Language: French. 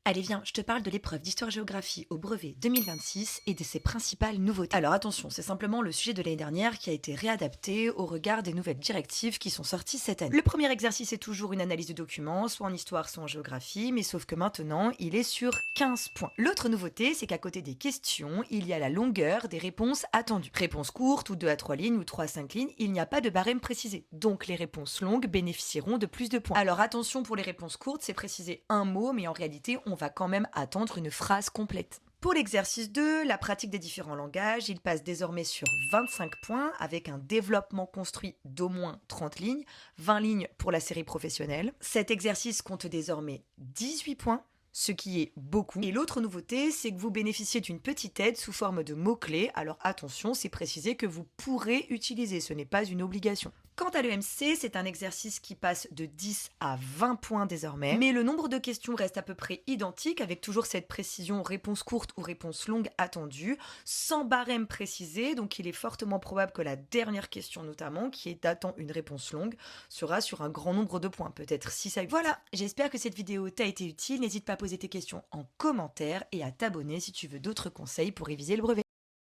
Allez, viens, je te parle de l'épreuve d'histoire-géographie au brevet 2026 et de ses principales nouveautés. Alors attention, c'est simplement le sujet de l'année dernière qui a été réadapté au regard des nouvelles directives qui sont sorties cette année. Le premier exercice est toujours une analyse de documents, soit en histoire, soit en géographie, mais sauf que maintenant, il est sur 15 points. L'autre nouveauté, c'est qu'à côté des questions, il y a la longueur des réponses attendues. Réponses courtes, ou 2 à 3 lignes, ou 3 à 5 lignes, il n'y a pas de barème précisé. Donc les réponses longues bénéficieront de plus de points. Alors attention pour les réponses courtes, c'est précisé un mot, mais en réalité, on va quand même attendre une phrase complète. Pour l'exercice 2, la pratique des différents langages, il passe désormais sur 25 points avec un développement construit d'au moins 30 lignes, 20 lignes pour la série professionnelle. Cet exercice compte désormais 18 points, ce qui est beaucoup. Et l'autre nouveauté, c'est que vous bénéficiez d'une petite aide sous forme de mots-clés. Alors attention, c'est précisé que vous pourrez utiliser, ce n'est pas une obligation. Quant à l'EMC, c'est un exercice qui passe de 10 à 20 points désormais, mais le nombre de questions reste à peu près identique avec toujours cette précision réponse courte ou réponse longue attendue, sans barème précisé, donc il est fortement probable que la dernière question notamment, qui est datant une réponse longue, sera sur un grand nombre de points, peut-être 6 à 8. Voilà, j'espère que cette vidéo t'a été utile, n'hésite pas à poser tes questions en commentaire et à t'abonner si tu veux d'autres conseils pour réviser le brevet.